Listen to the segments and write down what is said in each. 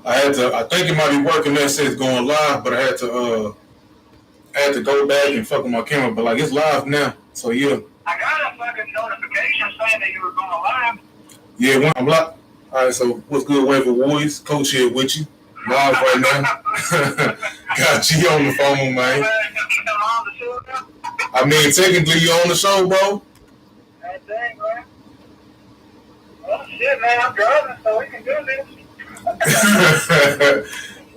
I think it might be working that says going live, but I had to go back and fuck with my camera. But like it's live now, so yeah. I got a fucking notification saying that you were going live. Yeah, when I'm live. All right, so what's good, Wave of Warriors? Coach here with you, live right now. Got G on the phone, man. I mean, technically you on the show, bro. That dang, man. Well, shit, man, I'm driving, so we can do this.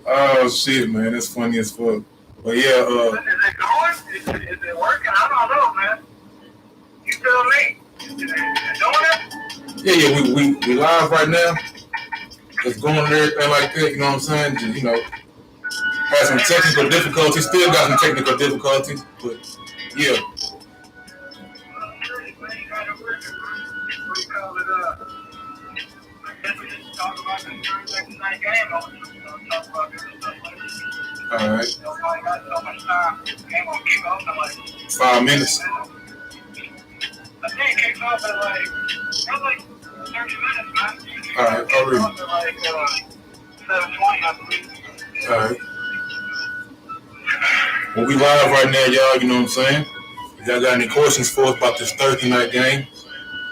Oh shit, man, that's funny as fuck. But yeah, is it going? Is it working? I don't know, man. You tell me. Is it doing it? Yeah, we live right now. It's going and everything like that. You know what I'm saying? Just, had some technical difficulties. Still got some technical difficulties, but yeah. All right. 5 minutes. I think it kicks off at like 30 minutes, man. All right, hurry. At like 7:20, I believe. All right. Well, we live right now, y'all. You know what I'm saying? If y'all got any questions for us about this Thursday night game,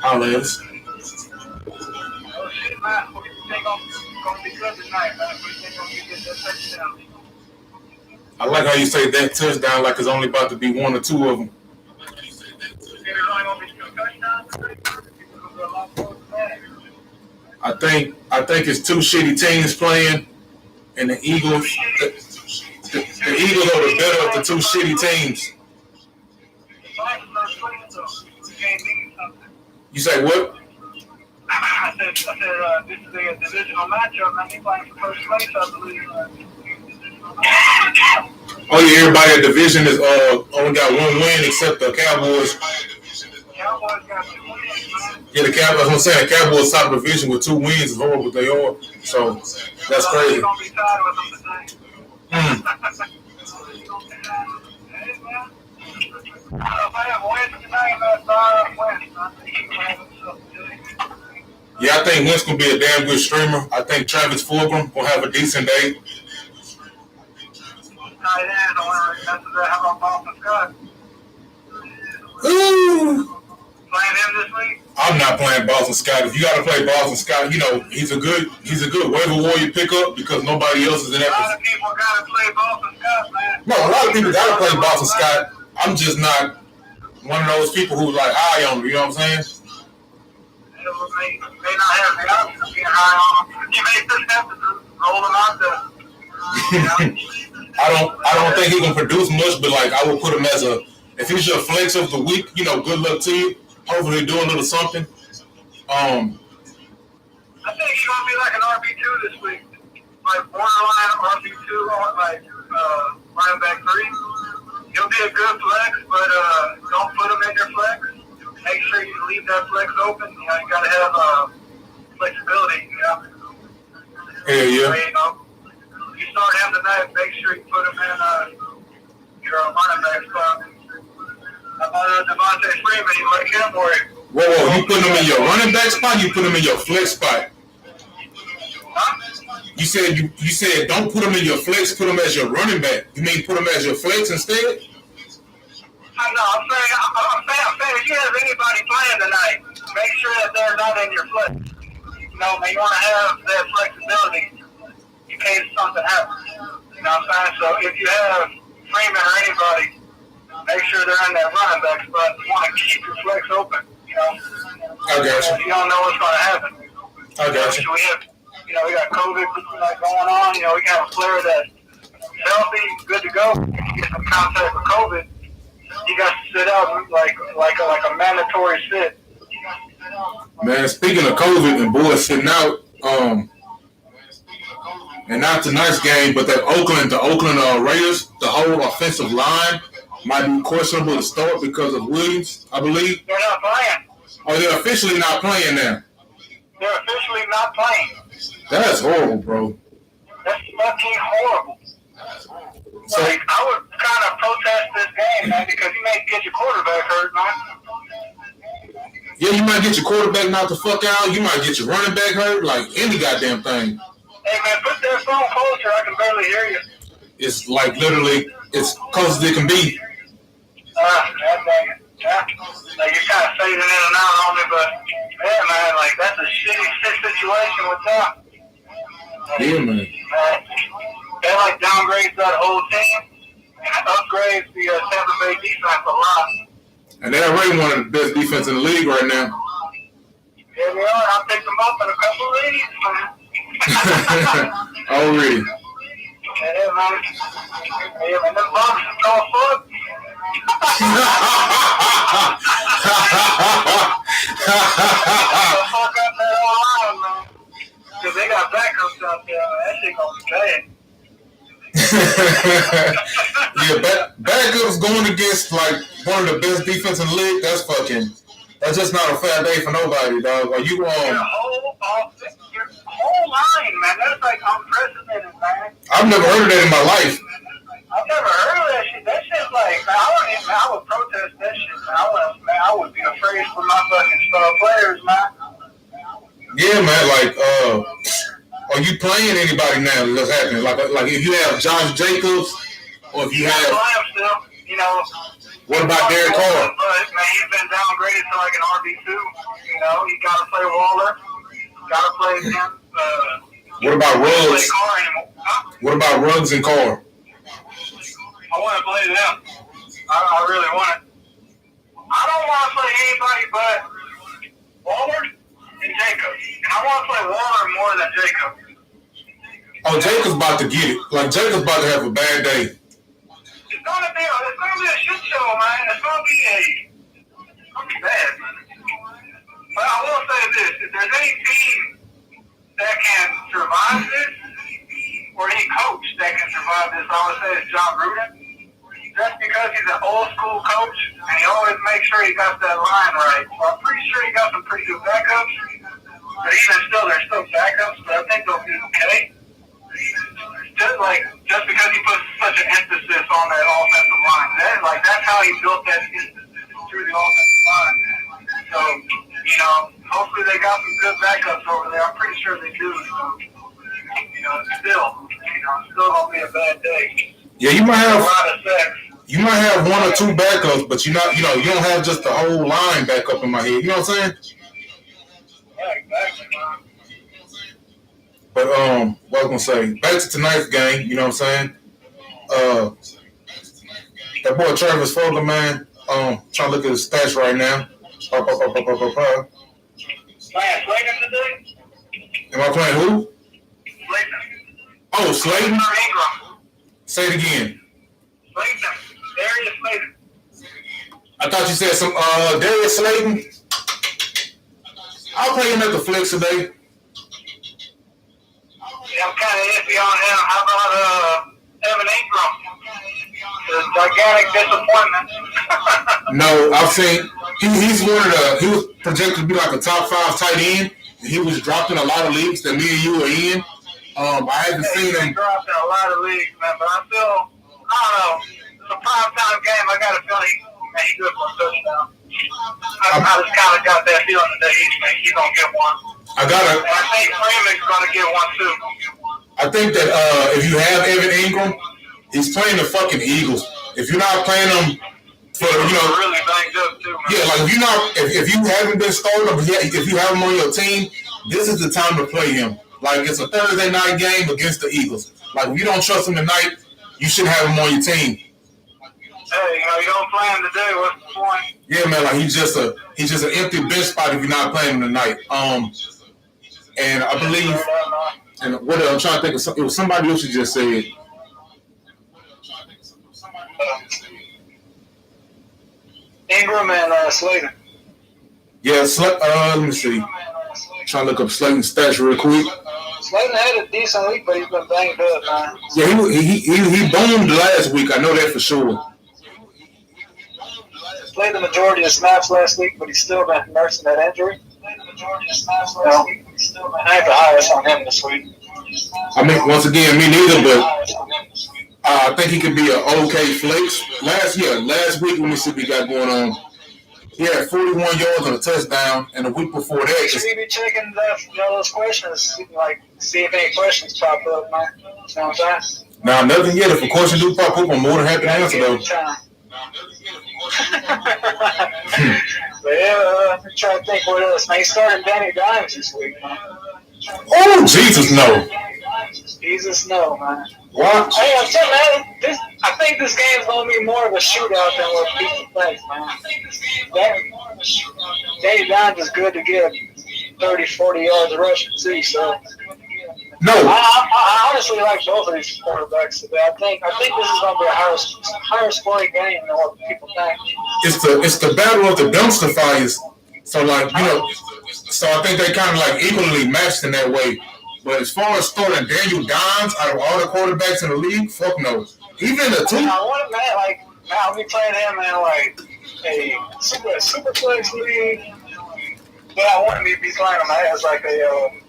holler at us. Oh shit, man. What do you think gonna be good tonight, man? What do you think gonna get that touchdown? I like how you say that touchdown like it's only about to be one or two of them. I think it's two shitty teams playing, and the Eagles. The Eagles are the better of the two shitty teams. You say what? I said, this is a divisional matchup, man. He's playing for first place, I believe. Oh yeah, everybody at division is only got one win except the Cowboys. Cowboys got 2 wins, man. Yeah, the Cowboys. I'm saying the Cowboys top division with 2 wins is horrible they are. So that's crazy. Gonna be tied with them today. Yeah, I think Wentz gonna be a damn good streamer. I think Travis Fulgham will have a decent day. Ooh. Playing him this week? I'm not playing Boston Scott. If you got to play Boston Scott, he's a good waiver warrior pickup because nobody else is in that. A lot of people got to play Boston Scott, man. No, a lot of people got to play Boston Scott. I'm just not one of those people who's like high on him. You know what I'm saying? You may not have the option of being high on him. You may just have to roll him out there. I don't think he can produce much, but like I would put him as if he's your flex of the week. Good luck to you. Hopefully, do a little something. I think he's gonna be like an RB2 this week, like borderline RB2, like running back 3. He'll be a good flex, but don't put him in your flex. Make sure you leave that flex open. You gotta have flexibility. Yeah. You start him tonight. Make sure you put him in your running back spot. Devontae Freeman, you like him or? Whoa! You put him in your running back spot. You put him in your flex spot. Huh? You said don't put him in your flex. Put him as your running back. You mean put him as your flex instead? No, I'm saying if you have anybody playing tonight, make sure that they're not in your flex. You want to have that flexibility in case something happens. You know what I'm saying? So if you have Freeman or anybody, make sure they're in that running back spot. You want to keep your flex open. I got you. You don't know what's going to happen. I got you. We got COVID going on. We got a player that's healthy, good to go. If you get some contact with COVID, you got to sit out like a mandatory sit. Man, speaking of COVID and boys sitting out, and not tonight's game, but the Oakland Raiders, the whole offensive line might be questionable to start because of Williams, I believe. They're not playing. Oh, they're officially not playing now. They're officially not playing. That's horrible, bro. That's fucking horrible. So, I would kind of protest this game, man, because you may get your quarterback hurt, man. Yeah, you might get your quarterback knocked the fuck out. You might get your running back hurt. Like any goddamn thing. Hey man, put that phone closer. I can barely hear you. It's like literally, it's close as it can be. Yeah. Like you're kind of fading in and out on me, but yeah, man, like that's a shitty situation with that. Yeah, man. They like downgrades that whole team and upgrades the Tampa Bay defense a lot. And they're already one of the best defense in the league right now. Yeah, they are. I picked them up in a couple of leagues, man. Already. Yeah, man. Yeah, man. Them Bucks is no foot. Fuck up that whole line, man. Because they got backups out there, man. That shit gonna be bad. Yeah, backups going against like one of the best defense in the league. That's just not a fair day for nobody, dog. Are you Your whole line, man. That's like unprecedented, man. I've never heard of that in my life. I've never heard of that shit. That shit's like, man, I would protest that shit, man. I would be afraid for my fucking star players, man. Yeah, man. Like, are you playing anybody now that's happening? Like if you have Josh Jacobs, or if you have, still, you know. What about Derek Carr? But man, he's been downgraded to like an RB2. You know, you gotta play Waller, gotta play him. What about Ruggs? Play Carr anymore. Huh? What about Ruggs and Carr? I want to play them. I really want it. I don't want to play anybody but Waller and Jacobs. And I want to play Waller more than Jacobs. Oh, Jacobs about to get it. Like, Jacobs about to have a bad day. It's gonna be a shit show, man. It's gonna be bad. But I will say this: if there's any team that can survive this, or any coach that can survive this, I would say it's John Gruden. Just because he's an old school coach, and he always makes sure he got that line right. So I'm pretty sure he got some pretty good backups. But even still, they're still backups. But I think they'll be okay. Just because he puts such an emphasis on that offensive line, that's how he built that through the offensive line. So, you know, hopefully they got some good backups over there. I'm pretty sure they do. So, you know, still gonna be a bad day. Yeah, you might have a lot of sex. You might have one or two backups, but you don't have just the whole line back up in my head. You know what I'm saying? Yeah, exactly, man. But what I was gonna say, back to tonight's game, you know what I'm saying? That boy Travis Fulgham, man, trying to look at his stats right now. Playing Slayton today? Am I playing who? Slayton. Oh, Slayton? Ingram. Say it again. Slayton. Darius Slayton. I thought you said some Darius Slayton. I'll play him at the flex today. I'm kind of iffy on him. How about Evan Ingram? The gigantic disappointment. No, I've seen he was projected to be like a top 5 tight end. And he was dropped in a lot of leagues that me and you were in. I haven't seen him. He's dropped in a lot of leagues, man. But I don't know. It's a primetime game. I got a feeling he's good for a touchdown. I just kind of got that feeling that he's gonna get one. I think Freeman's gonna get one too. I think that if you have Evan Ingram, he's playing the fucking Eagles. If you're not playing him for really banged up too, man. Yeah, like if you haven't been starting him, if you have him on your team, this is the time to play him. Like it's a Thursday night game against the Eagles. Like if you don't trust him tonight, you should have him on your team. Hey, you don't play him today. What's the point? Yeah, man. Like he's just an empty bench spot if you're not playing him tonight. And I believe, and what I'm trying to think of, it was somebody else who just said. Ingram and Slayton. Yeah, let me see. Trying to look up Slayton's stats real quick. Slayton had a decent week, but he's been banged up, man. Yeah, he boomed last week. I know that for sure. Played the majority of snaps last week, but he's still been nursing that injury. Played the majority of snaps last week, but he's still been. I ain't the highest on him this week. I mean, once again, me neither, but I think he could be an okay flex. Last week, let me see what we got going on. He had 41 yards and a touchdown, and the week before that, You should be checking those questions, like see if any questions pop up, man. You know what I'm saying? now nothing yet. If a question do pop up, I'm more than happy to answer though. But yeah, I'm trying to think what else. Man, he's starting Danny Dimes this week, man. Oh Jesus, no! Jesus, no, man. What? Hey, I'm telling you, man, I think this game's gonna be more of a shootout than what people think, man. Danny Dimes is good to get 30, 40 yards of rushing too, so. No. I honestly like both of these quarterbacks today. I think this is going to be a higher scoring game than what people think. It's the battle of the dumpster fires. So like so I think they kind of like equally matched in that way. But as far as starting Daniel Dimes out of all the quarterbacks in the league, fuck no. Even the two. I want man, I'll be playing him in like a super flex league. But I want to be playing him as like a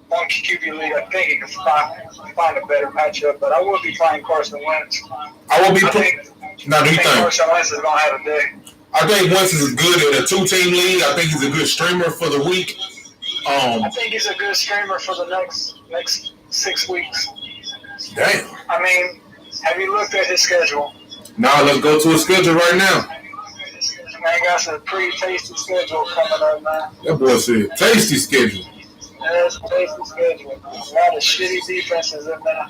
one QB league. I think he can find a better matchup, but I will be playing Carson Wentz. I will be playing. Now, do you think Carson Wentz is going to have a day? I think Wentz is good at a 2-team league. I think he's a good streamer for the week. I think he's a good streamer for the next 6 weeks. Damn. I mean, have you looked at his schedule? Now let's go to his schedule right now. Man, got a pretty tasty schedule coming up, man. That boy said tasty schedule. That's a tasty schedule. A lot of shitty defenses in there.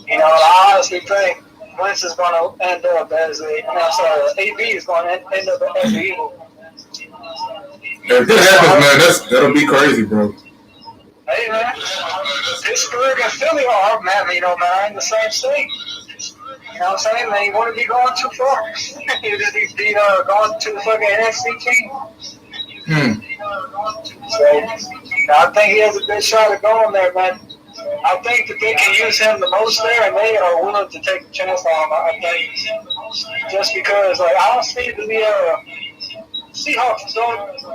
You know, I honestly think Wentz is going to end up as AB is going to end up as the Eagle. If that happens, man, that'll be crazy, bro. Hey, man, Pittsburgh and Philly are, man, man, in the same state. You know what I'm saying, man? You want to be going too far. You just be going to the fucking NFC team. So, I think he has a good shot at going there, man. I think that they can use him the most there, and they are willing to take a chance on him. I think just because, like, I don't see the Seahawks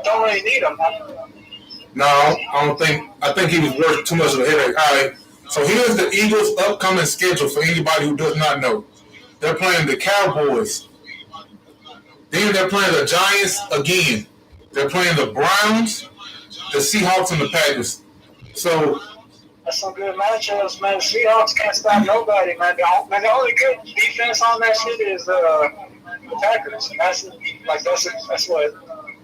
don't really need him. No, I don't think. I think he was worth too much of a headache. All right. So here's the Eagles' upcoming schedule for anybody who does not know. They're playing the Cowboys. Then they're playing the Giants again. They're playing the Browns, the Seahawks, and the Packers. So that's some good matchups, man. The Seahawks can't stop nobody, man. The only good defense on that shit is the Packers. And that's what,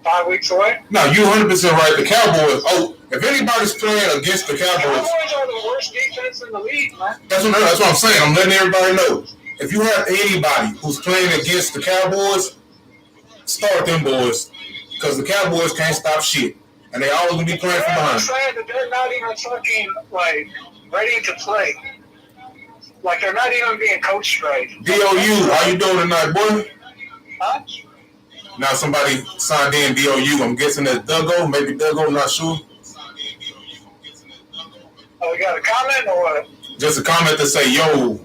5 weeks away? No, you're 100% right. The Cowboys. Oh, if anybody's playing against the Cowboys, Cowboys are the worst defense in the league, man. That's what I'm saying. I'm letting everybody know. If you have anybody who's playing against the Cowboys, start them boys, because the Cowboys can't stop shit, and they always gonna be playing from behind. I'm saying that they're not even fucking like ready to play. Like they're not even being coached right. DOU, how you doing tonight, boy? Huh? Now somebody signed in DOU. I'm guessing that's Duggo. Maybe Duggo, not sure. Oh, we got a comment or what? Just a comment to say, yo.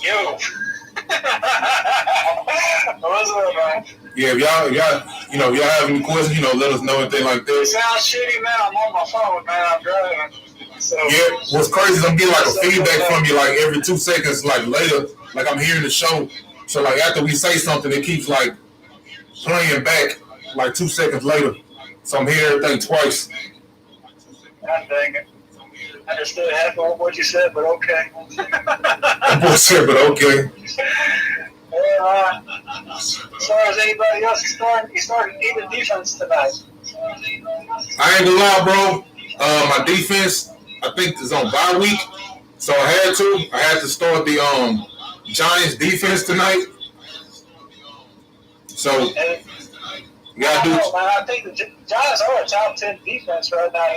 Yo. What's up, man? Yeah, if y'all have any questions, let us know anything like It that. sounds shitty, man. I'm on my phone, man. I'm driving. So, yeah, what's crazy is I'm getting like a feedback from you like every 2 seconds, like later, like I'm hearing the show. So like after we say something, it keeps like playing back like 2 seconds later. So I'm hearing everything twice. God dang it. I understood half of what you said, but okay. That boy said, but okay. As far as anybody else, he started even defense tonight. I ain't gonna lie, bro. My defense, I think, is on bye week, so I had to start the Giants defense tonight. So you gotta do. Man, I think the Giants are a top 10 defense right now.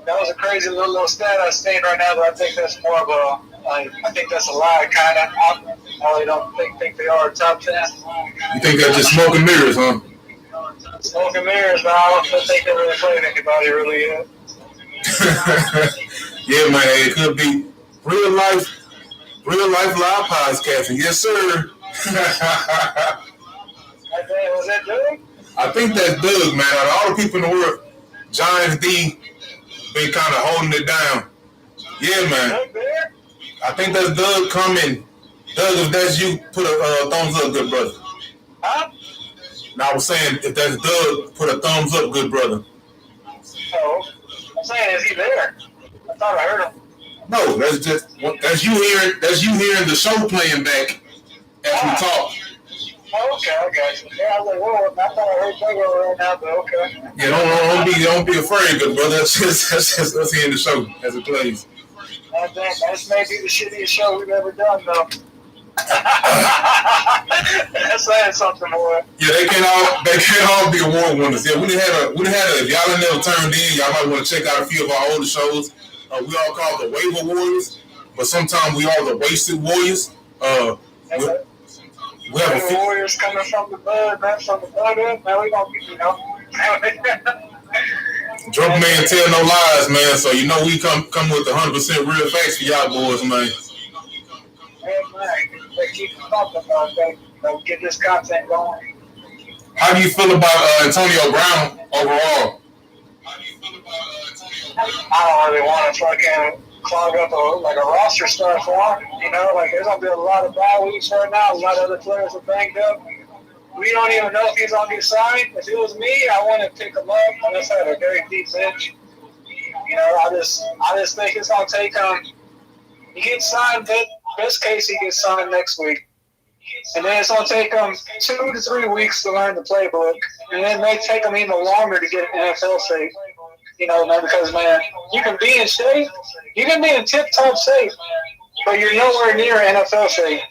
That was a crazy little stat I seen right now, but I think that's more of a. I think that's a lie, kind of. I really don't think they are top 10. You think that's just smoke and mirrors, huh? Smoke and mirrors, but I don't think they really played anybody really yet. Yeah, man, it could be real life live podcasting. Yes, sir. Was that Doug? I think that's Doug, man. Out of all the people in the world, Giants D been kind of holding it down. Yeah, man. I think that's Doug coming Doug, if that's you, put a thumbs up, good brother. Huh? Now I was saying, if that's Doug, put a thumbs up, good brother. Oh, I'm saying, is he there? I thought I heard him. No, that's you hearing the show playing back as we talk. Oh, okay, I got you. Yeah, I was like, whoa, I thought I heard Doug right now, but okay. Yeah, don't be afraid, good brother. That's just us hearing the show as it plays. This may be the shittiest show we've ever done, though. That's saying something, boy. Yeah, they can't all be award winners. Yeah, we had if y'all ain't never turned in, y'all might want to check out a few of our older shows. We all call the waiver warriors, but sometimes we are the wasted warriors. We have a few warriors coming from the bud, man, from the bud up. Man, we gonna get, Drunk man tell no lies, man. So you know we come with 100% real facts for y'all boys, man. They keep talking about that. Get this content going. How do you feel about Antonio Brown overall? I don't really want to fucking clog up a roster start for him. You know, like there's gonna be a lot of bye weeks right now. A lot of other players are banged up. We don't even know if he's gonna get signed. If it was me, I wouldn't pick him up. I just had a very deep bench. You know, I just think it's gonna take him. He gets signed. Best case, he gets signed next week. And then it's going to take him 2 to 3 weeks to learn the playbook. And then it may take him even longer to get NFL shape. You know, man, because, man, you can be in shape. You can be in tip-top shape. But you're nowhere near NFL shape.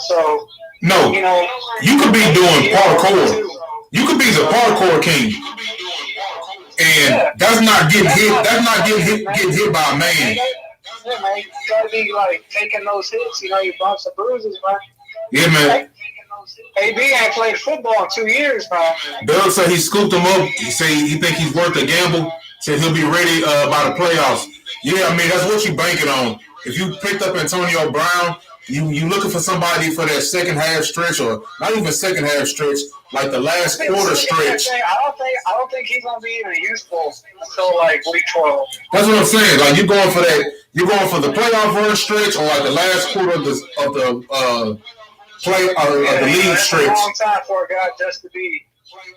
So, no, you know. You could be doing parkour. You could be the parkour king. And that's not getting hit. That's not getting hit by a man. Yeah, man, you gotta be like taking those hits, you know, your bumps and bruises, man. Yeah, man. AB ain't played football in 2 years, man. Doug said he scooped him up. He said he think he's worth a gamble. Said he'll be ready by the playoffs. Yeah, I mean that's what you banking on. If you picked up Antonio Brown, you looking for somebody for that second half stretch, or not even second half stretch, like the last quarter stretch. I don't think he's gonna be even useful until like week 12. That's what I'm saying. Like you're going for that. You're going for the playoff run stretch, or like the last quarter of the league stretch. It's a long time for a guy just to be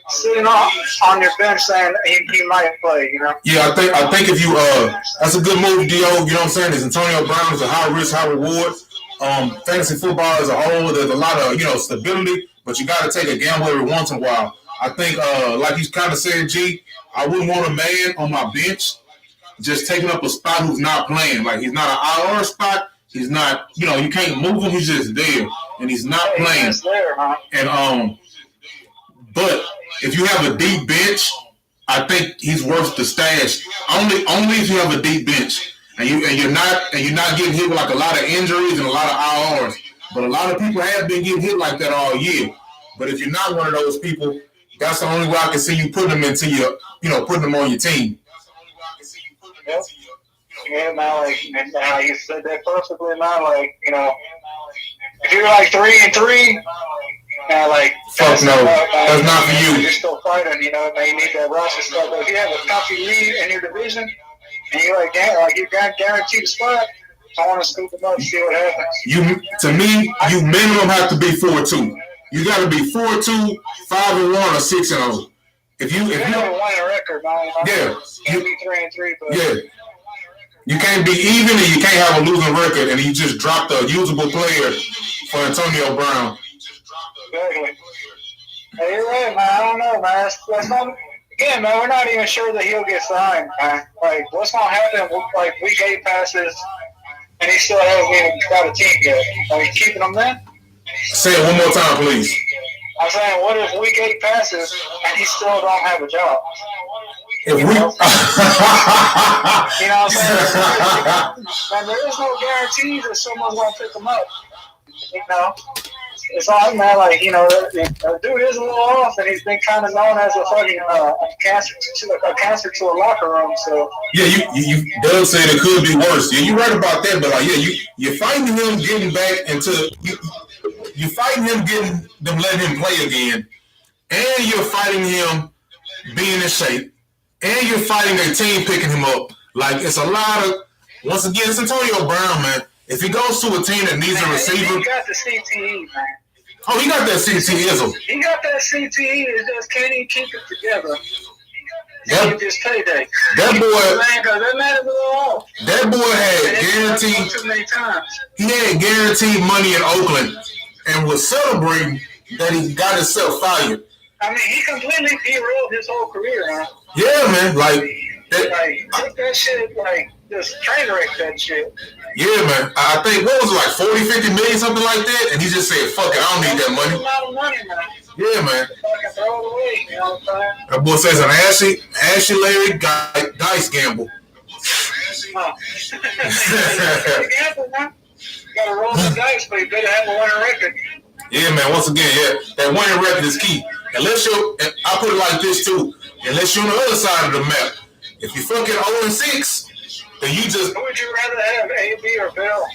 sitting on your bench saying he might play. You know. Yeah, I think if you that's a good move, Dio. You know what I'm saying? Is Antonio Brown is a high risk, high reward. Fantasy football as a whole, there's a lot of stability, but you got to take a gamble every once in a while. I think, like you kind of said, G, I wouldn't want a man on my bench just taking up a spot who's not playing. Like he's not an IR spot. He's not, you can't move him. He's just there, and he's not playing. He's there, huh? And but if you have a deep bench, I think he's worth the stash. Only if you have a deep bench. And you're not getting hit with like a lot of injuries and a lot of IRs. But a lot of people have been getting hit like that all year. But if you're not one of those people, that's the only way I can see you putting them into your, putting them on your team. Yep. Yeah, man, like you said that perfectly, man. Like, if you're like 3-3, and like fuck no, that's not for you. You're still fighting, you need that roster stuff. But if you have a comfy lead in your division, and you're you got guaranteed a spot, I want to scoop them up and see what happens. To me, you minimum have to be 4-2. You got to be 4-2, 5-1, or 6-0. If you have a winning record, man. Yeah, you can't be 3-3, but yeah, you can't be even, and you can't have a losing record, and you just dropped a usable player for Antonio Brown. Exactly. Hey, you're right, man. I don't know, man. That's not. Again, man, we're not even sure that he'll get signed, man. Like, what's going to happen with, like, week 8 passes, and he still hasn't even got a team yet? Are you keeping him then? Say it one more time, please. I'm saying, what if week 8 passes, and he still don't have a job? If you know what I'm saying? Man, there is no guarantees that someone's going to pick him up. It's all, man, like, the dude is a little off, and he's been kind of known as a fucking cancer to a locker room, so. Yeah, you Doug said it could be worse. Yeah, you're right about that, but, like, yeah, you're fighting him getting back into, you're fighting him getting them letting him play again, and you're fighting him being in shape, and you're fighting their team picking him up. Like, it's a lot of, once again, it's Antonio Brown, man. If he goes to a team that needs a receiver, he got the CTE, man. Oh, he got that CTE-ism. He got that CTE. It just can't even keep it together. That, this payday. That boy had guaranteed. Too many times. He had guaranteed money in Oakland and was celebrating that he got himself fired. I mean, he completely derailed his whole career, huh? Yeah, man. Like took that shit, just train wreck that shit. Yeah, man. I think, what was it, like 40, 50 million, something like that? And he just said, fuck it, I don't need that money. A lot of money, man. Yeah, man. Fucking throw it away, you know what I'm saying? That boy says an Ashley Larry dice gamble. Gamble, man. You gotta roll the dice, but you better have a winning record. Yeah, man. Once again, that winning record is key. Unless I put it like this too. Unless you're on the other side of the map, if you fucking 0-6, then you just. Who would you rather have, AB or Bell?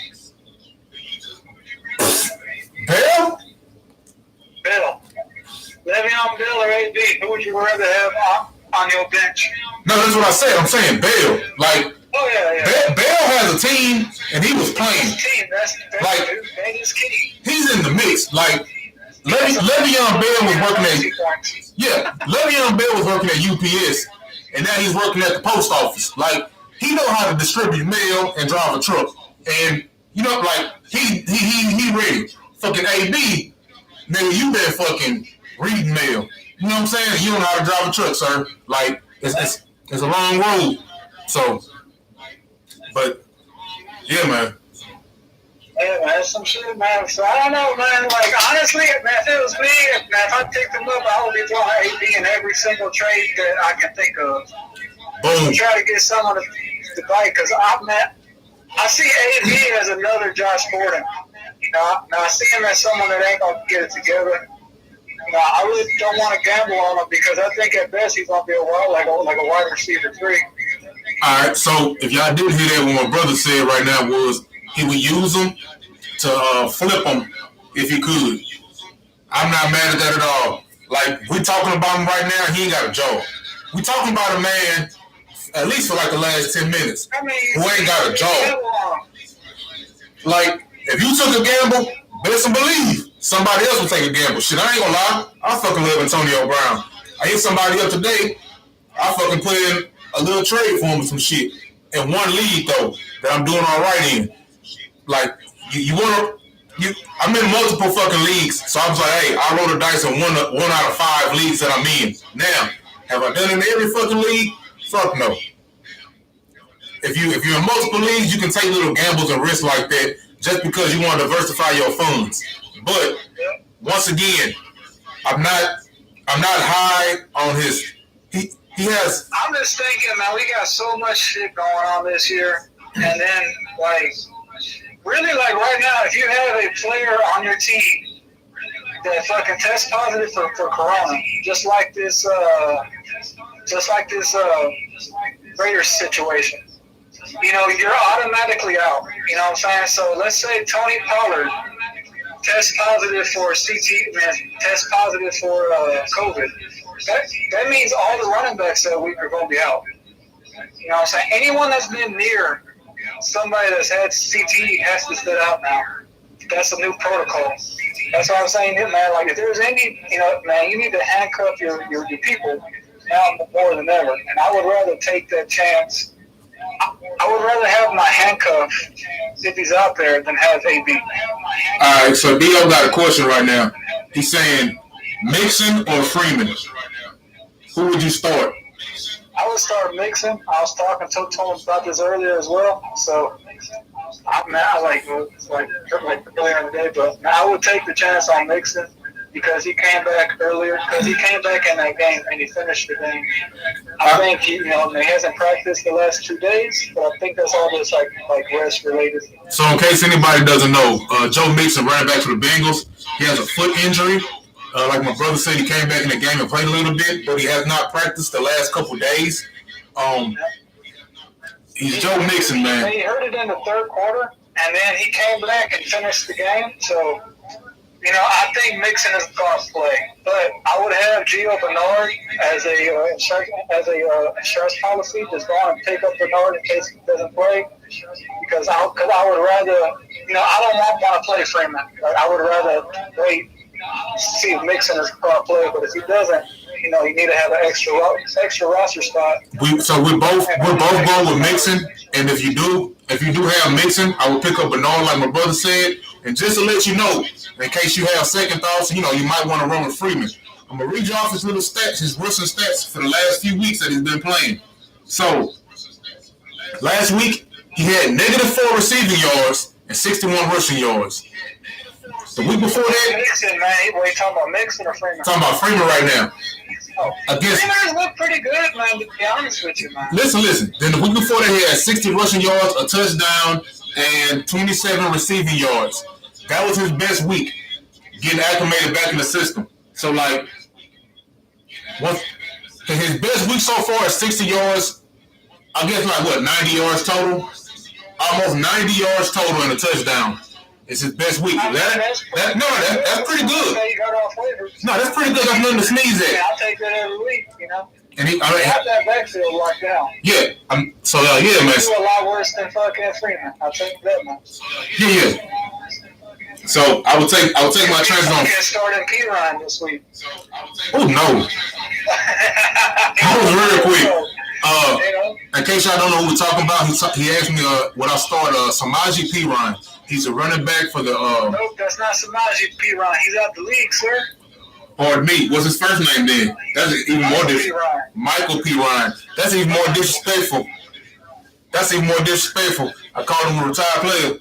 Bell? Bell. Le'Veon Bell or AB? Who would you rather have on your bench? No, that's what I said. I'm saying Bell. Like. Oh yeah. Bell has a team, and he was playing. That's his key. He's in the mix. Like Le'Veon Bell was working at. Yeah, Le'Veon Bell was working at UPS, and now he's working at the post office. Like he know how to distribute mail and drive a truck, and he ready. Fucking AB, nigga, you been fucking reading mail. You know what I'm saying? You don't know how to drive a truck, sir. Like it's a long road. So. But, yeah, man. Yeah, man, that's some shit, man. So, I don't know, man. Like, honestly, man, if it was me, if I picked him up, I would be throwing AB in every single trade that I can think of. Boom. Try to get someone to bite, because I see AB as another Josh Gordon. You know, now I see him as someone that ain't going to get it together. You know, I really don't want to gamble on him because I think at best he's going to be a wide receiver 3. All right, so if y'all didn't hear that, what my brother said right now was he would use them to flip them if he could. I'm not mad at that at all. Like, we talking about him right now, he ain't got a job. We talking about a man, at least for like the last 10 minutes, who ain't got a job. Like, if you took a gamble, best believe somebody else will take a gamble. Shit, I ain't gonna lie. I fucking love Antonio Brown. I hit somebody up today. I fucking put in a little trade for him with some shit. In one league, though, that I'm doing all right in. Like, I'm in multiple fucking leagues. So I was like, hey, I roll the dice in one out of 5 leagues that I'm in. Now, have I done it in every fucking league? Fuck no. If you're in multiple leagues, you can take little gambles and risks like that just because you want to diversify your funds. But once again, I'm not high on his. He has. I'm just thinking, man, we got so much shit going on this year, and then really right now, if you have a player on your team that fucking tests positive for corona, just like this Raiders situation, you know, you're automatically out. You know what I'm saying? So let's say Tony Pollard tests positive for tests positive for COVID. That means all the running backs that week are going to be out. You know what I'm saying? Anyone that's been near somebody that's had CT has to sit out now. That's a new protocol. That's what I'm saying, man. Like, if there's any, you know, man, you need to handcuff your people now more than ever. And I would rather take that chance. I would rather have my handcuff if he's out there than have AB. All right, so D.O. got a question right now. He's saying Mixon or Freeman? Who would you start? I would start Mixon. I was talking to Tony about this earlier as well. So, I like earlier in the day, but I would take the chance on Mixon because he came back earlier. Because he came back in that game and he finished the game. I think he hasn't practiced the last 2 days, but I think that's all just like rest related. So, in case anybody doesn't know, Joe Mixon, running back for the Bengals, he has a foot injury. Like my brother said, he came back in the game and played a little bit, but he has not practiced the last couple days. He's Joe Mixon, man. He hurt it in the third quarter, and then he came back and finished the game. So I think Mixon is a cross play, but I would have Gio Bernard as a insurance policy. Just go on and pick up Bernard in case he doesn't play, because I would rather, I don't want to play Freeman. Like, I would rather wait, see if Mixon is a cross play, but if he doesn't, you need to have an extra roster spot. We're both going with Mixon, and if you do have Mixon, I will pick up Bernard like my brother said. And just to let you know, in case you have second thoughts, you might want to run with Freeman. I'm gonna read you off his little stats, his rushing stats for the last few weeks that he's been playing. So last week he had -4 receiving yards and 61 rushing yards. The week before that, Mixon, man, you talking about Mixon or Freeman? Talking about Freeman right now. Freeman looked pretty good, man, to be honest with you, man. Listen. Then the week before that, he had 60 rushing yards, a touchdown, and 27 receiving yards. That was his best week, getting acclimated back in the system. So, his best week so far is 60 yards. I guess 90 yards total? Almost 90 yards total and a touchdown. It's his best week. That's pretty good. No, that's pretty good. That's nothing to sneeze at. Yeah, I'll take that every week, And he have that backfield locked down. Yeah. Man. Do a lot worse than fucking Freeman. I'll take that, man. Yeah. So I would take my chances on. Starting P. Ryan this week. Oh no. That was real quick. In case y'all don't know who we're talking about, he asked me would I start Samaje Perine. He's a running back for the. Nope, that's not Samaje Perine. He's out the league, sir. Pardon me. What's his first name then? That's even more disrespectful. Michael P. Ryan. That's even more disrespectful. I called him a retired player.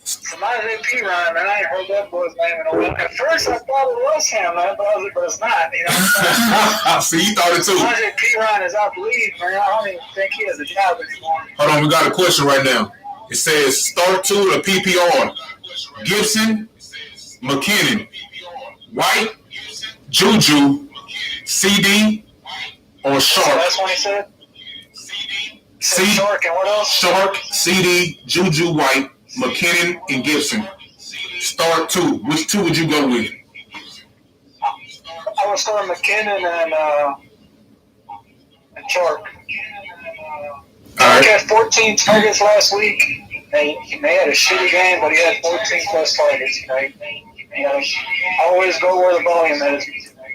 Samaje Perine, man. I ain't heard that boy's name in a while. At first, I thought it was him, man, but it's not. See, you thought it too. Samaje Perine is out the league, man. I don't even think he has a job anymore. Hold on, we got a question right now. It says start 2 to PPR. Gibson, McKinnon, White, Juju, CD, or Shark. So that's what he said? Shark and what else? Shark, CD, Juju, White, McKinnon, and Gibson. Start 2. Which 2 would you go with? I would start McKinnon and Shark. He had 14 targets last week. He may have had a shitty game, but he had 14 plus targets. Right? Always go where the volume is.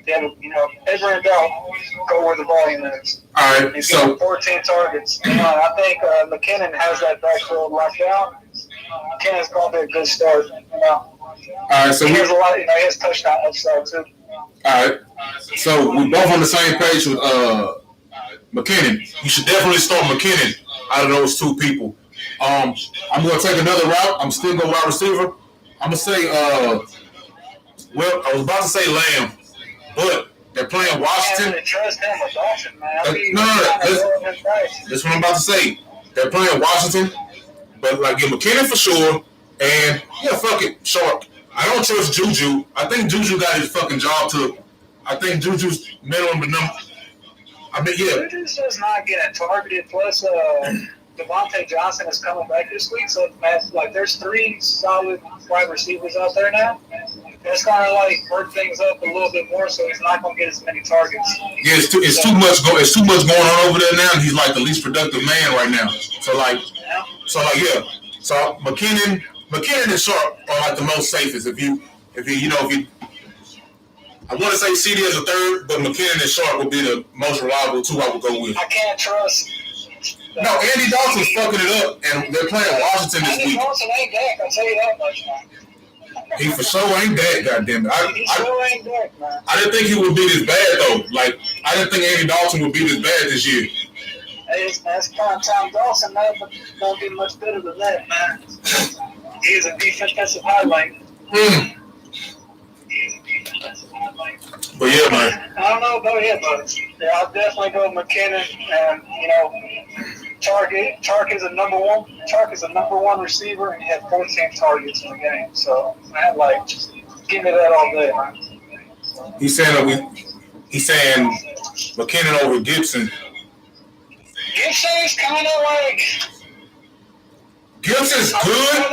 Ever in doubt, go where the volume is. All right. He's got 14 targets. I think McKinnon has that backfield locked down. McKinnon's going to be a good start. All right. So he has a lot. He has touchdown upside too. All right. So we're both on the same page with McKinnon. You should definitely start McKinnon out of those 2 people. I'm going to take another route. I'm still going wide receiver. I'm going to say, I was about to say Lamb, but they're playing Washington. I can't trust him with Dawson, man. No. That's what I'm about to say. They're playing Washington, but get McKinnon for sure. And, fuck it, Shark. I don't trust Juju. I think Juju got his fucking job took. I think Juju's minimum the number. Juju's just not getting targeted. Plus, Devontae Johnson is coming back this week, so there's 3 solid wide receivers out there now. That's going to work things up a little bit more, so he's not going to get as many targets. Yeah, it's too much going on over there now. And he's the least productive man right now. So McKinnon and Sharp are the most safest. If you I want to say CD as a third, but McKinnon and Sharp would be the most reliable 2 I would go with. I can't trust. No, Andy Dalton's fucking it up, and they're playing Washington this week. Andy Dalton ain't Dak, I'll tell you that much, man. He for sure ain't Dak, goddammit. He sure ain't Dak, man. I didn't think he would be this bad, though. I didn't think Andy Dalton would be this bad this year. Hey, that's prime time Dawson, man, but don't be much better than that, man. He's a defensive highlight. But yeah, man. I don't know about him, but I'll definitely go McKinnon and Chark is a number one receiver, and he had 14 targets in the game. So man, just give me that all day, man. He's saying McKinnon over Gibson. Gibson is kind of Gibson's good.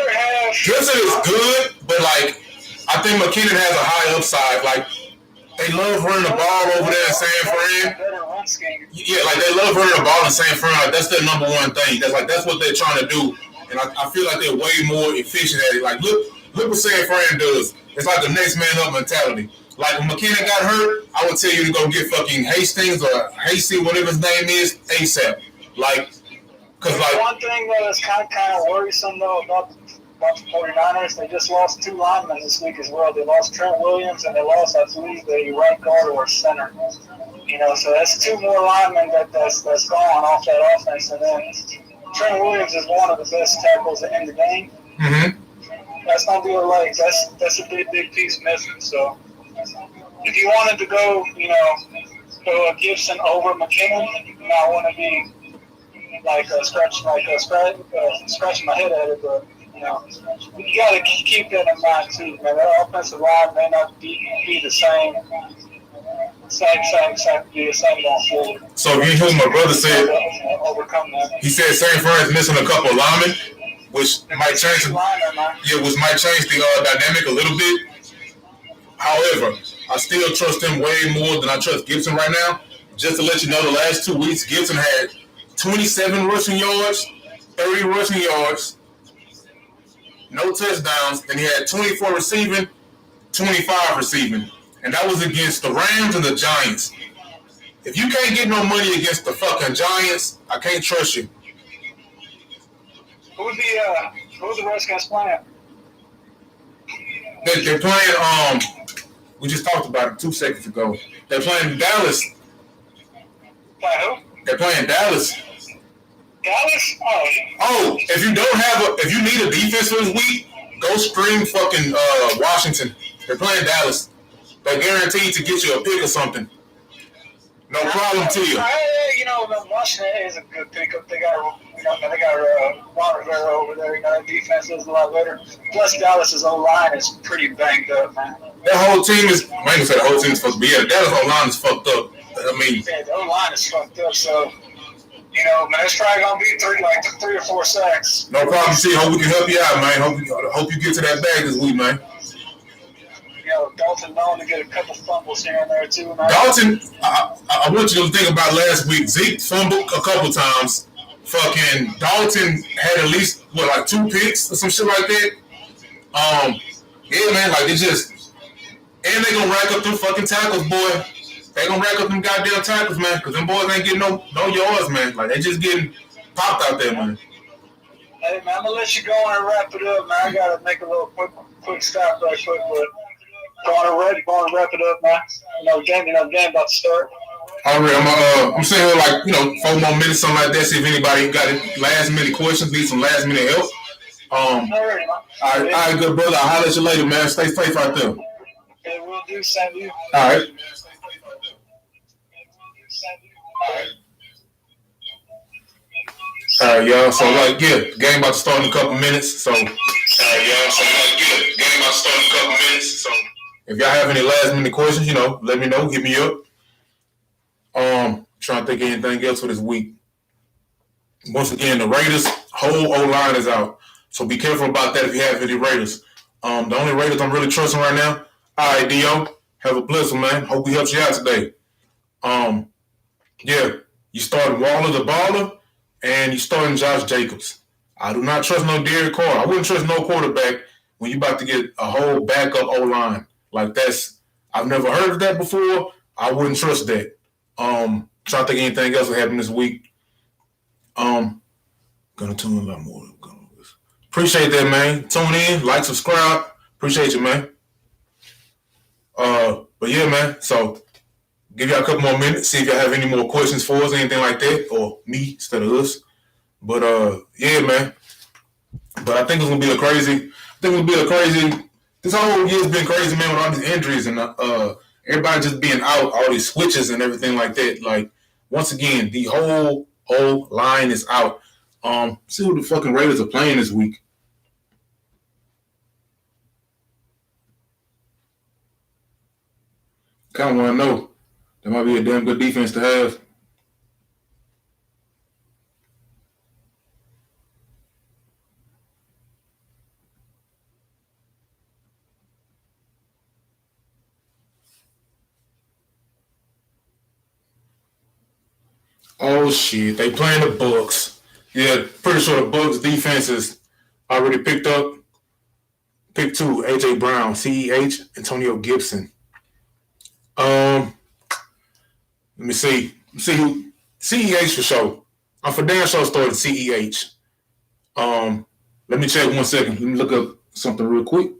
Gibson is good, But like, I think McKinnon has a high upside. Like, they love running the ball over there in San Fran. Yeah, like they love running the ball in San Fran. Like, that's their number one thing. That's what they're trying to do. And I feel like they're way more efficient at it. Like, look what San Fran does. It's like the next man up mentality. Like when McKinnon got hurt, I would tell you to go get fucking Hastings or Hasty, whatever his name is, ASAP. Like, cause like one thing that is kind of worrisome though about the 49ers, they just lost 2 linemen this week as well. They lost Trent Williams and they lost, I believe, a right guard or center. You know, so that's 2 more linemen that's gone off that offense. And then Trent Williams is one of the best tackles in the game. Mm-hmm. That's gonna be that's a big piece missing. So if you wanted to go, you know, go a Gibson over McKinnon, you might want to be scratching my head at it, but you know, you got to keep that in mind too, man. That offensive line may not be the same going forward. So you hear what my brother said? Overcome that. He said St. Fran's missing a couple of linemen, which might change the dynamic a little bit. However, I still trust him way more than I trust Gibson right now. Just to let you know, the last 2 weeks, Gibson had 27 rushing yards, 30 rushing yards, no touchdowns, and he had 24 receiving, 25 receiving. And that was against the Rams and the Giants. If you can't get no money against the fucking Giants, I can't trust you. Who's the Redskins playing? They're playing, we just talked about it 2 seconds ago. They're playing Dallas. Play who? They're playing Dallas. Dallas? Oh, if you need a defense for this week, go stream fucking Washington. They're playing Dallas. They're guaranteed to get you a pick or something. No problem to you. You know, Washington is a good pickup. They got Ron Rivera over there. You know, their defense is a lot better. Plus, Dallas's O-line is pretty banged up, man. That whole team is. I ain't gonna say the whole team is fucked up. But yeah, Dallas O-line is fucked up. I mean, yeah, the O-line is fucked up. So, you know, man, it's probably gonna be 3 or 4 sacks. No problem. See, hope we can help you out, man. Hope you get to that bag this week, man. You know, Dalton known to get a couple fumbles here and there too, man. Dalton, I want you to think about last week. Zeke fumbled a couple times. Fucking Dalton had at least 2 picks or some shit like that. Yeah, man, like it just, and they gonna rack up them fucking tackles, boy. They gonna rack up them goddamn tackles, man, because them boys ain't getting no yards, man. Like they just getting popped out there, man. Hey, man, I'm gonna let you go and wrap it up, man. I gotta make a little quick stop right quick, but going to wrap it up, man. Game about to start. All right, I'm sitting here 4 more minutes, something like that. See if anybody got any last minute questions, need some last minute help. All right, good brother. I'll holler at you later, man. Stay safe out there. Okay, we'll do. Same to you. All right. All right, y'all. So game about to start in a couple minutes. So, game about to start in a couple minutes. So, if y'all have any last minute questions, let me know. Hit me up. Trying to think of anything else for this week. Once again, the Raiders' whole O-line is out. So be careful about that if you have any Raiders. The only Raiders I'm really trusting right now. All right, Dio. Have a blessing, man. Hope we helped you out today. Yeah. You started Waller the Baller, and you starting Josh Jacobs. I do not trust no Derek Carr. I wouldn't trust no quarterback when you're about to get a whole backup O-line. Like I've never heard of that before. I wouldn't trust that. Trying to think anything else that happened this week. Gonna tune in a lot more. Appreciate that, man. Tune in, like, subscribe. Appreciate you, man. But yeah, man. So give y'all a couple more minutes. See if y'all have any more questions for us, anything like that, or me instead of us. But yeah, man. But I think it's gonna be a crazy. This whole year's been crazy, man, with all these injuries and everybody just being out, all these switches and everything like that. Like, once again, the whole line is out. See who the fucking Raiders are playing this week. Kind of want to know. That might be a damn good defense to have. Oh shit, they playing the Bucks. Yeah, pretty sure the Bucks defense is already picked up. Pick 2, AJ Brown, CEH, Antonio Gibson. Let me see. See who CEH for sure. I'm for damn sure started CEH. Let me check 1 second. Let me look up something real quick.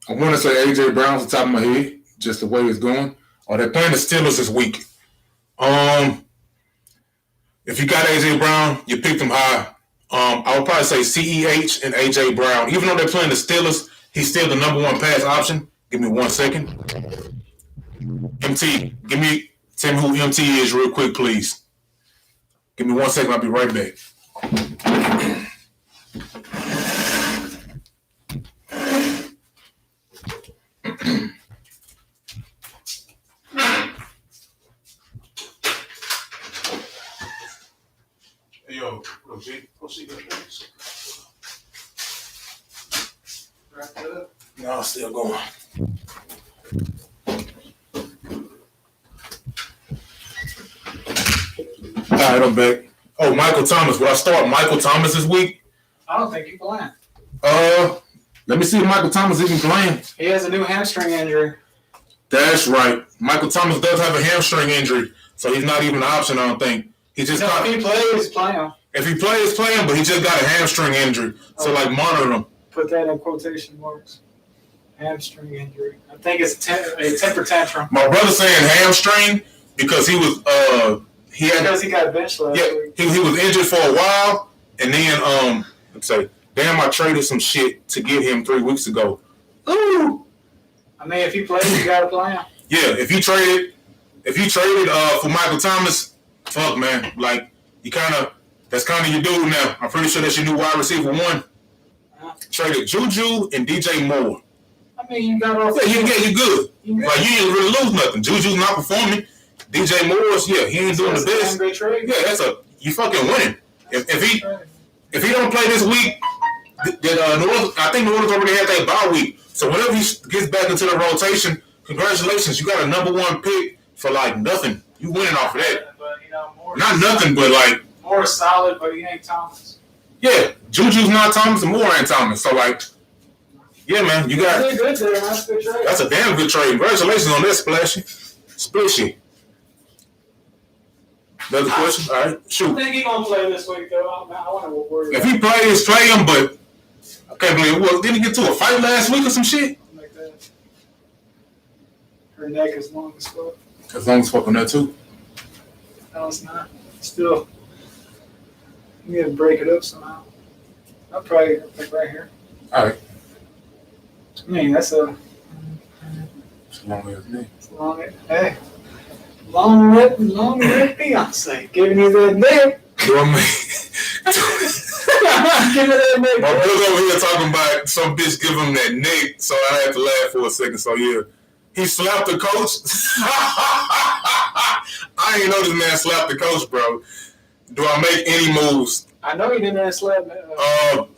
I want to say AJ Brown's the top of my head, just the way it's going. Oh, they're playing the Steelers this week. If you got AJ Brown, you picked him high. I would probably say CEH and AJ Brown. Even though they're playing the Steelers, he's still the number 1 pass option. Give me 1 second. MT, tell me who MT is real quick, please. Give me 1 second. I'll be right back. Hey, yo, go see that. Wrap it up. No, still going. All right, I'm back. Oh, Michael Thomas. Will I start Michael Thomas this week? I don't think he's playing. Let me see if Michael Thomas even playing. He has a new hamstring injury. That's right. Michael Thomas does have a hamstring injury, so he's not even an option, I don't think. He just No, if he plays, play him. If he plays, play him, but he just got a hamstring injury. So, monitor him. Put that in quotation marks. Hamstring injury. I think it's a temper tantrum. My brother saying hamstring because he was because he got benched last week. He was injured for a while, and then let's say, damn, I traded some shit to get him 3 weeks ago. Ooh. I mean, if he plays, you gotta play him. Yeah, if you traded for Michael Thomas, fuck man, that's kind of your dude now. I'm pretty sure that's your new wide receiver 1. Traded Juju and DJ Moore. I mean, you got off. Yeah, you're good. You didn't really lose nothing. Juju's not performing. DJ Moore's, he ain't doing the best. Yeah, you fucking winning. If he don't play this week, I think New Orleans already had that bye week. So whenever he gets back into the rotation, congratulations, you got a number 1 pick for nothing. You winning off of that. But, not nothing, but Moore solid, but he ain't Thomas. Yeah, Juju's not Thomas and Moore ain't Thomas. So yeah, man, you got. Good there. That's a good trade. That's a damn good trade. Congratulations on that, Splashy. Another question? All right, shoot. I think he's gonna play this week, though. I want to worry. If he plays, play him. But I can't believe it. Didn't he get to a fight last week or some shit? Like that. Her neck is long as fuck. As long as fuck on that too. No, it's not. Still, you need to break it up somehow. I'll probably pick right here. All right. I mean, that's a Long as me. long red Beyonce giving you that name. Do I mean? Give me that name. My brother over here talking about some bitch give him that nick, so I had to laugh for a second. So yeah, he slapped the coach. I ain't know this man slapped the coach, bro. Do I make any moves? I know he didn't slap me.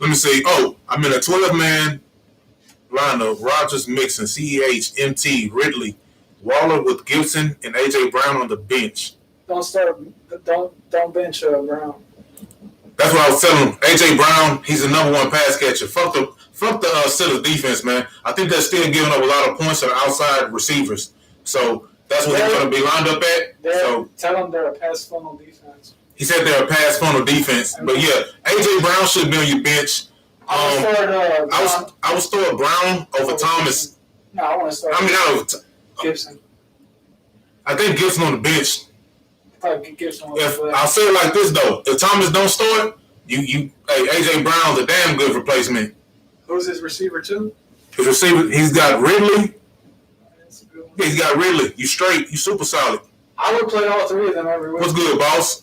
Let me see. Oh, I'm in a 12-man lineup. Rodgers, Mixon, CEH, MT, Ridley, Waller with Gibson and AJ Brown on the bench. Don't bench Brown. That's what I was telling him. AJ Brown, he's the number 1 pass catcher. Fuck the Steelers defense, man. I think they're still giving up a lot of points to the outside receivers. So that's what they're going to be lined up at. Tell them they're a pass funnel defense. He said they're a pass funnel defense. But yeah, AJ Brown should be on your bench. I would start Brown over Thomas. No, I want to start. Gibson. I think Gibson on the bench. Gibson. I'll say it like this though: if Thomas don't start, AJ Brown's a damn good replacement. Who's his receiver too? His receiver, he's got Ridley. Yeah, he's got Ridley. You straight. You super solid. I would play all 3 of them every week. What's good, boss?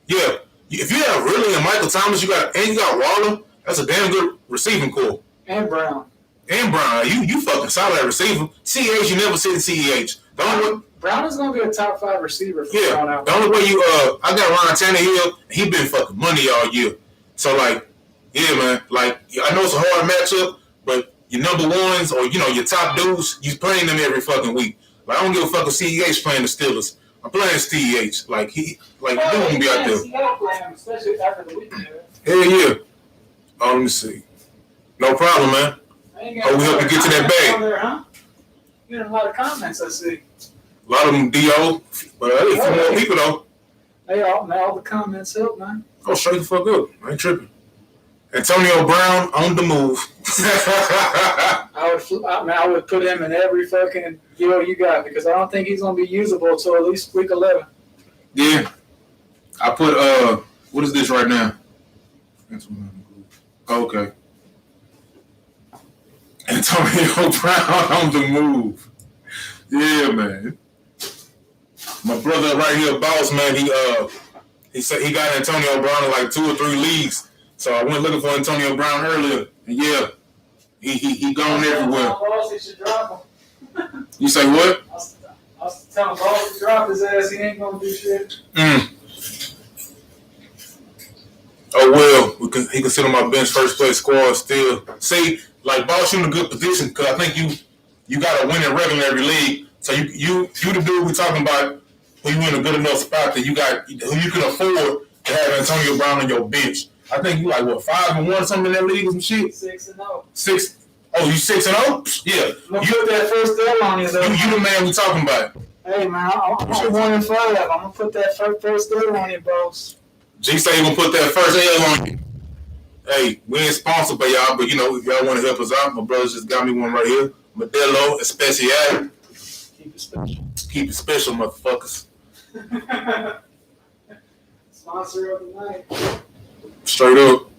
Yeah, if you have Ridley and Michael Thomas, you got Waller. That's a damn good receiving core. And Brown. You fucking solid at receiver. CEH, you never said CEH. Brown is gonna be a top 5 receiver from Yeah, out. the only way you I got Ryan Tannehill. He been fucking money all year. So like, yeah, man. Like I know it's a hard matchup, but your number ones or your top dudes, you playing them every fucking week. Like I don't give a fuck if CEH playing the Steelers. I'm playing CEH. Like he won't be out there. You gotta play him, especially after the weekend. Hell yeah. Oh, let me see. No problem, man. Oh, we help you get to that bag. There, huh? You got a lot of comments, I see. A lot of them DO, but hey, some more people though. Hey, all the comments help, man. Go straight the fuck up. I ain't tripping. Antonio Brown on the move. I would put him in every fucking deal you got because I don't think he's gonna be usable until at least week 11. Yeah. I put what is this right now? Okay. Antonio Brown on the move. Yeah, man. My brother right here, boss man, he said he got Antonio Brown in like 2 or 3 leagues. So I went looking for Antonio Brown earlier. And yeah, he gone everywhere. Boss, he should drop him. You say what? I was telling Boss to drop his ass. He ain't gonna do shit. Oh well, he can sit on my bench first place squad still. See, like Boss, you in a good position because I think you got a winning record in every league. So you the dude we talking about who you in a good enough spot that you can afford to have Antonio Brown on your bench. I think you like what 5-1 something in that league or some shit. 6-0. 6. Oh, you 6-0? Yeah. You put that first L on you though. You the man we talking about. Hey man, I'm 1-5. I'm gonna put that first L on you, boss. G say you gonna put that first L on you. Hey, we ain't sponsored by y'all, but if y'all want to help us out, my brothers just got me one right here. Modelo Especial. Keep it special. Keep it special, motherfuckers. Sponsor of the night. Straight up.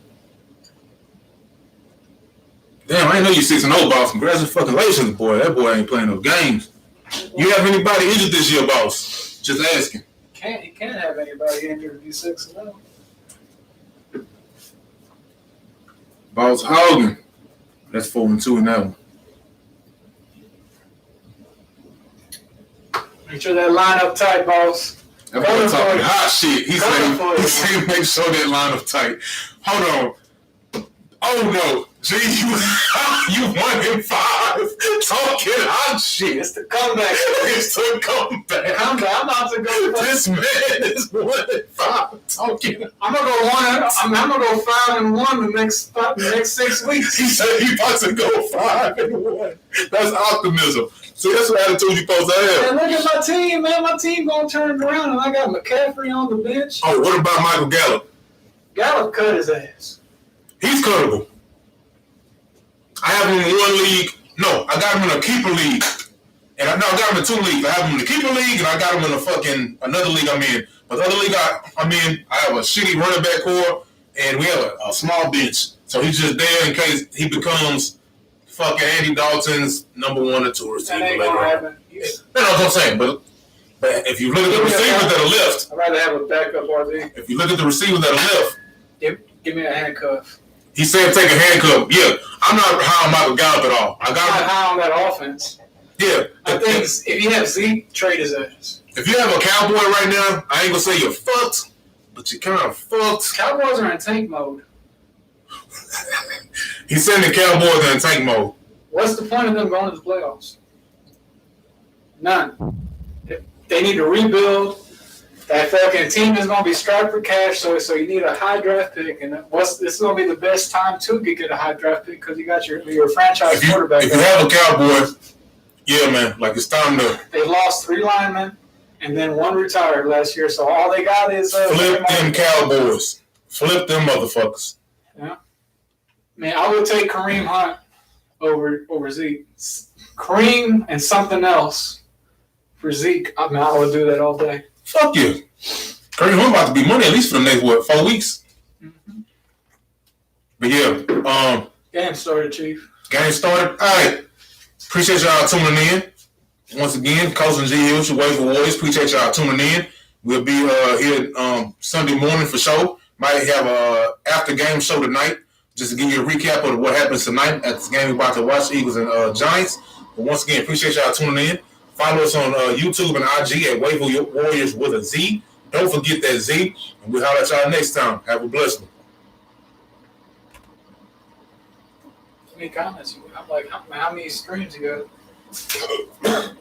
Damn, I didn't know you 6-0, boss. Congratulations, boy. That boy ain't playing no games. You have anybody injured this year, boss? Just asking. You can't have anybody injured if you 6-0. Boss Hogan. That's 4-2 in that one. Make sure that line up tight, boss. That boy talking hot shit. He said make sure that line up tight. Hold on. Oh no. Gee, you 1-5 talking hot shit. It's the comeback. It's the comeback. I'm about to go. This man is 1-5 talking. I'm gonna go 5-1 the next 6 weeks. He said he about to go 5-1. That's optimism. See, that's what attitude you supposed to have. And look at my team, man. My team gonna turn around, and I got McCaffrey on the bench. Oh, what about Michael Gallup? Gallup cut his ass. He's cuttable. I have him in 1 league. No, I got him in a keeper league. And I got him in 2 leagues. I have him in the keeper league, and I got him in another league I'm in. But the other league I'm in, I have a shitty running back core, and we have a small bench. So he's just there in case he becomes fucking Andy Dalton's number 1 or 2 receiver. That ain't gonna happen. That's what I'm saying. But if you look at the receivers that are left, I'd rather have a backup RB. if you look at the receivers that are left, Give me a handcuff. he said take a handcuff. Yeah, I'm not high on Michael Gallup at all. I I'm got not him. high on that offense. Yeah. I think if you have Zeke, trade his ass. If you have a Cowboy right now, I ain't gonna say you're fucked, but you're kind of fucked. Cowboys are in tank mode. He's sending Cowboys in tank mode. What's the point of them going to the playoffs? None. They need to rebuild. That fucking team is going to be strapped for cash, so you need a high draft pick. And this is going to be the best time to get a high draft pick because you got your franchise quarterback. If you have a Cowboy, yeah, man, like it's time to They lost 3 linemen, and then 1 retired last year. So all they got is flip them Cowboys. Flip them motherfuckers. Yeah, man, I would take Kareem Hunt over Zeke. Kareem and something else for Zeke. I mean, I would do that all day. Fuck you. Kareem Hunt about to be money at least for the next 4 weeks. Mm-hmm. But yeah, Game started, Chief. game started. All right. Appreciate y'all tuning in. Once again, Coach and G Hills, your Wave for Warriors. Appreciate y'all tuning in. We'll be here Sunday morning for show. Might have a after game show tonight. Just to give you a recap of what happens tonight at this game we're about to watch, Eagles and Giants. But once again, appreciate y'all tuning in. Follow us on YouTube and IG at Wavell Warriors with a Z. Don't forget that Z. And we'll holler at y'all next time. Have a blessed one. How many comments? I'm like, how many streams you got?